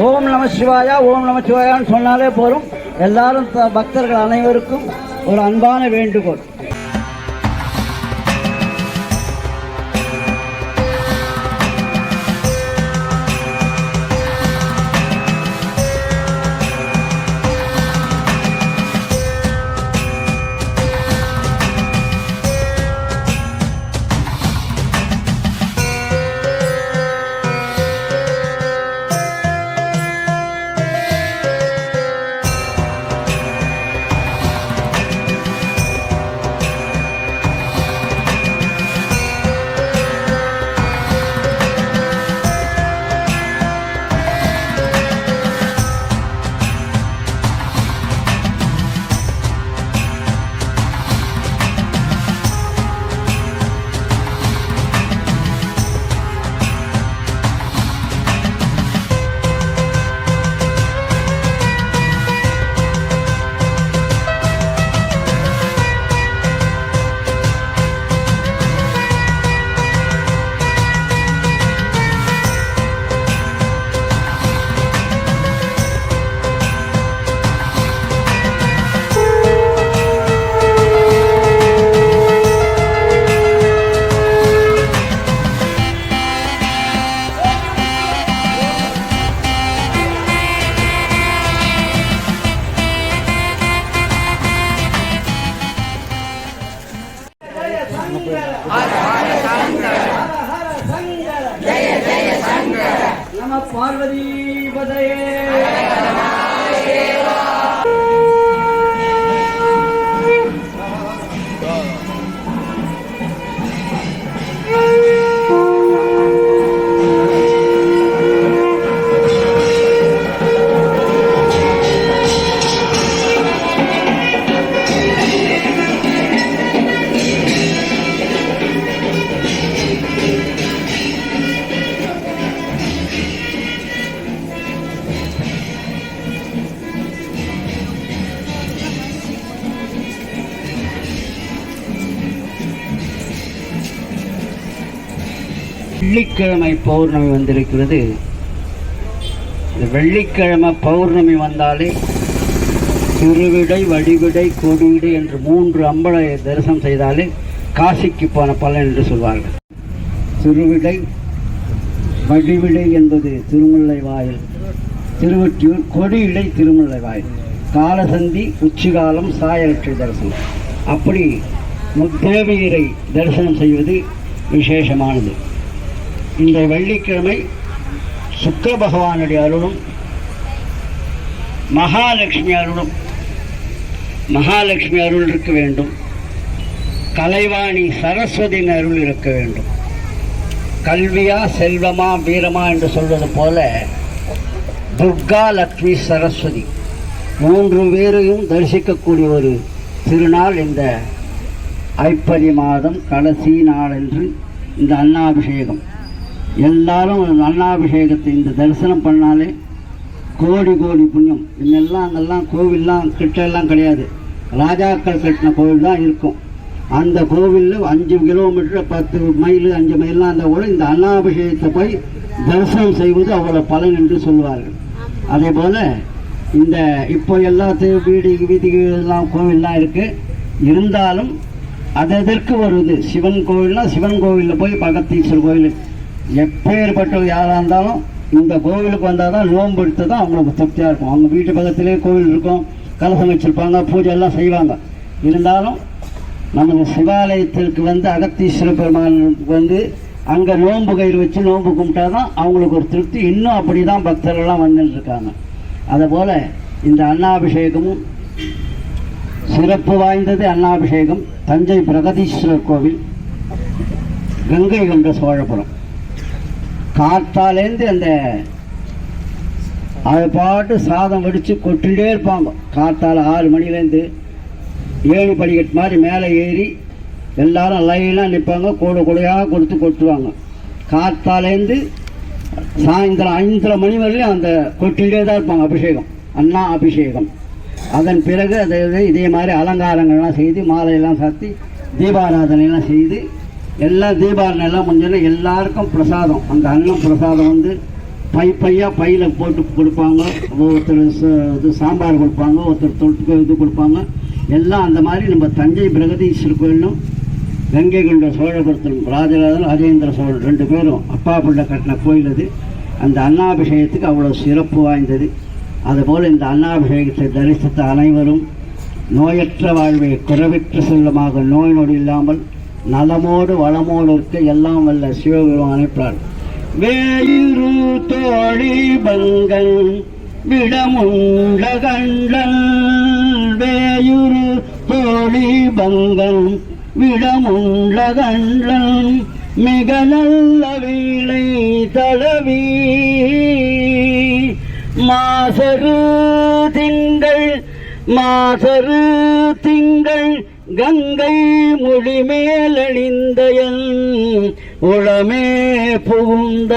ஓம் நம சிவாயா ஓம் நம சிவாயான்னு சொன்னாலே போதும். எல்லாரும் பக்தர்கள் அனைவருக்கும் ஒரு அன்பான வேண்டுகோள். நம பார்வதி பதையே. வெள்ளிக்கிழமை பௌர்ணமி வந்திருக்கிறது. இந்த வெள்ளிக்கிழமை பௌர்ணமி வந்தாலே திருவிடை, வடிவிடை, கொடிவிடை என்று 3 அம்பலை தரிசனம் செய்தாலே காசிக்கு போன பலன் என்று சொல்வார்கள். திருவிடை, வடிவிடை என்பது திருமுல்லை வாயில், திருவொற்றியூர். கொடியிடை திருமுல்லை வாயில். காலசந்தி, உச்சிகாலம், சாயலட்சுமி தரிசனம். அப்படி முத்தேவியரை தரிசனம் செய்வது விசேஷமானது. இந்த வெள்ளிக்கிழமை சுக்கிர பகவானுடைய அருளும் மகாலட்சுமி அருளும். மகாலட்சுமி அருள் இருக்க வேண்டும், கலைவாணி சரஸ்வதியின் அருள் இருக்க வேண்டும். கல்வியா, செல்வமா, வீரமா என்று சொல்வது போல துர்கா, லக்ஷ்மி, சரஸ்வதி 3 பேரையும் தரிசிக்கக்கூடிய ஒரு திருநாள் இந்த ஐப்பரி மாதம் கடைசி நாள் என்று இந்த அன்னாபிஷேகம். எல்லாரும் அன்னாபிஷேகத்தை இந்த தரிசனம் பண்ணாலே கோடி கோடி புண்ணியம். இன்னெல்லாம் அங்கெல்லாம் கோவில்லாம் கிட்டெல்லாம் கிடையாது, ராஜாக்கள் கட்டின கோவில் தான் இருக்கும். அந்த கோவிலில் 5 கிலோமீட்டர் 10 மைல் 5 மைல்லாம் அந்த கூட இந்த அன்னாபிஷேகத்தை போய் தரிசனம் செய்வது அவ்வளோ பலன் என்று சொல்லுவார்கள். அதே போல் இந்த இப்போ எல்லாத்தையும் வீதிகள்லாம் கோவில்லாம் இருக்குது. இருந்தாலும் அதற்கு வருது சிவன் கோவில்னால் சிவன் கோவிலில் போய் பகத்தீஸ்வரர் கோவில் எப்பேற்பட்டவங்க யாராக இருந்தாலும் இந்த கோவிலுக்கு வந்தால் தான் நோன்பு எடுத்து தான் அவங்களுக்கு திருப்தியாக இருக்கும். அவங்க வீட்டு பக்கத்திலே கோவில் இருக்கும், கலசம் வச்சுருப்பாங்க, பூஜை எல்லாம் செய்வாங்க. இருந்தாலும் நமது சிவாலயத்திற்கு வந்து அகத்தீஸ்வர பெருமானுக்கு வந்து அங்கே நோன்பு கயிறு வச்சு நோன்பு கும்பிட்டா தான் அவங்களுக்கு ஒரு திருப்தி. இன்னும் அப்படி தான் பக்தர்கள்லாம் வந்துட்டு இருக்காங்க. அதுபோல் இந்த அன்னாபிஷேகமும் சிறப்பு வாய்ந்தது. அன்னாபிஷேகம் தஞ்சை பிரகதீஸ்வரர் கோவில், கங்கை கொண்ட சோழபுரம். காற்றாலேருந்து அந்த அதை பாட்டு சாதம் வடித்து கொட்டிகிட்டே இருப்பாங்க. காற்றால் 6 மணிலேருந்து 7 படிக்கட்டு மாதிரி மேலே ஏறி எல்லாரும் லைனாக நிற்பாங்க. கூடையாக கொடுத்து கொட்டுவாங்க. காற்றாலேருந்து சாயந்தரம் 5:30 மணி வரையிலும் அந்த கொட்டிகிட்டே தான் இருப்பாங்க. அபிஷேகம், அண்ணா அபிஷேகம். அதன் பிறகு அதை இதே மாதிரி அலங்காரங்கள்லாம் செய்து மாலையெல்லாம் சாத்தி தீபாராதனைலாம் செய்து எல்லா தீபாராதனைலாம் முடிஞ்சோன்னா எல்லாருக்கும் பிரசாதம். அந்த அன்னம் பிரசாதம் வந்து பையில் போட்டு கொடுப்பாங்க. ஒருத்தர் இது சாம்பார் கொடுப்பாங்க, ஒருத்தர் தொட்டு இது கொடுப்பாங்க. எல்லாம் அந்த மாதிரி நம்ம தஞ்சை பிரகதீஸ்வரர் கோயிலும் கங்கை கொண்ட சோழபுரத்திலும் ராஜேந்திர சோழன் 2 பேரும் அப்பா பிள்ளை கட்டின கோயில் அது. அந்த அன்னாபிஷேகத்துக்கு அவ்வளோ சிறப்பு வாய்ந்தது. அதுபோல் இந்த அன்னாபிஷேகத்தை தரிசித்த அனைவரும் நோயற்ற வாழ்வை குறைவற்ற செல்வமாக நோய் நொடி இல்லாமல் நலமோடு வளமோடு இருக்க எல்லாம் வல்ல சிவபெருமானை பிரார்த்தனை. வேயிரு தோழி பங்கன் விடமுண்ட கண்டன், வேயுரு தோழி பங்கன் விடமுண்ட கண்டன், மிக நல்ல வீணை தடவி மாசரு திங்கள் கங்கை மொழி மேலணிந்தயன் உளமே புகுந்த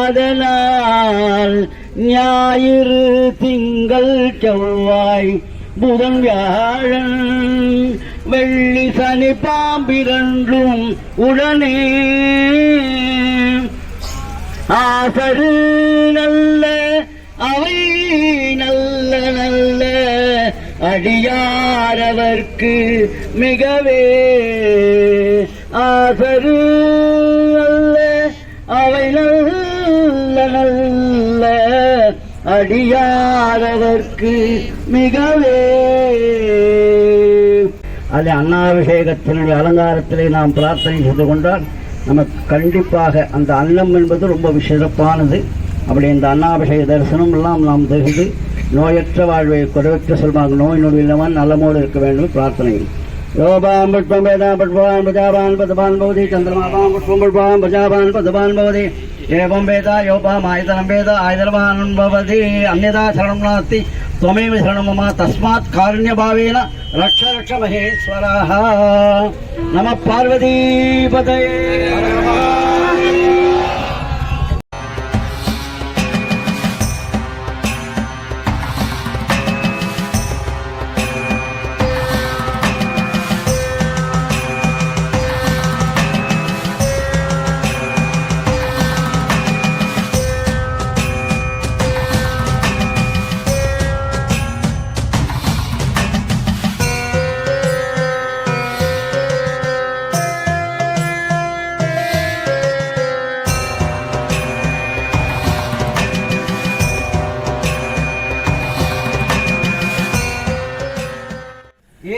அதனால் ஞாயிறு திங்கள் செவ்வாய் புதன் வியாழன் வெள்ளி சனி பாம்பிரண்டும் உடனே ஆசரு நல்ல அவை நல்ல நல்ல அடியாரவர்க்கு மிகவே ஆசரு நல்ல அவை நல்ல நல்ல அடியாரவர்க்கு மிகவே. அதில் அன்னாபிஷேகத்தினுடைய அலங்காரத்திலே நாம் பிரார்த்தனை செய்து கொண்டால் நமக்கு கண்டிப்பாக அந்த அன்னம் என்பது ரொம்ப சிறப்பானது. அப்படி இந்த அன்னாபிஷேக தரிசனம் எல்லாம் நாம் தெரிந்து நோயற்ற வாழ்வை குறைவற்ற செல்வாங்க நோய் நொடி இல்லாமல் நலமோடு இருக்க வேண்டும் பிரார்த்தனை. யோபாம் புஷ்பம் வேதாம் புஷ்பான் பஜாபான் பதபான் பவதி சந்திரமாபாம் புஷ்பம் புஷ்பான் பஜாபான் பதபான் பவதி ஏவம் வேதா யோபாம் ஆயுதனம் வேத ஆயுதவான் பவதி அந்யதா சரணம் நாஸ்தி त्वमेव शरणं मम तस्मात् कारुण्यभावेन रक्ष रक्ष महेश्वरः. नमः पार्वतीपतये.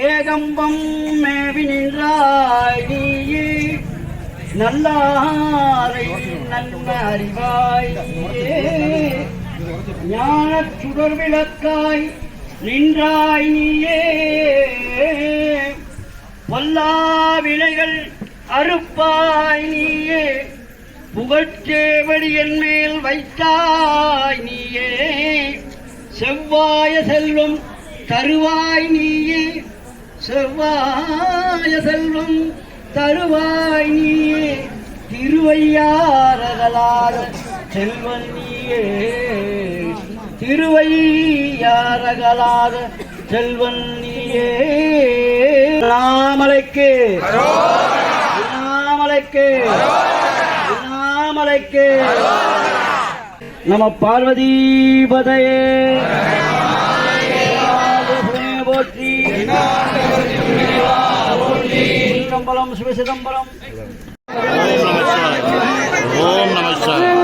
ஏகம்பம் மேவி நின்றாய் நீயே நல்லாரை நன்ம அறிவாய் ஞானச் சுடர் விளக்காய் நின்றாய் நீயே பொல்லா வினைகள் அறுப்பாய் நீயே புகழ்ச்சேவடி என் மேல் வைத்தாய் நீயே செவ்வாய செல்வம் தருவாய் நீயே செவ்வாய செல்வம் தருவாய் நீயே திருவையாரகலாத செல்வன் நீயே திருவையாரகலாத செல்வன் நீயே. நாமலைக்கு நாமலைக்கு நாமலைக்கு நம பார்வதீபதயே போற்றி. சிதம்பரம் சிவசிதம்பரம். ஓம் நம சிவாய.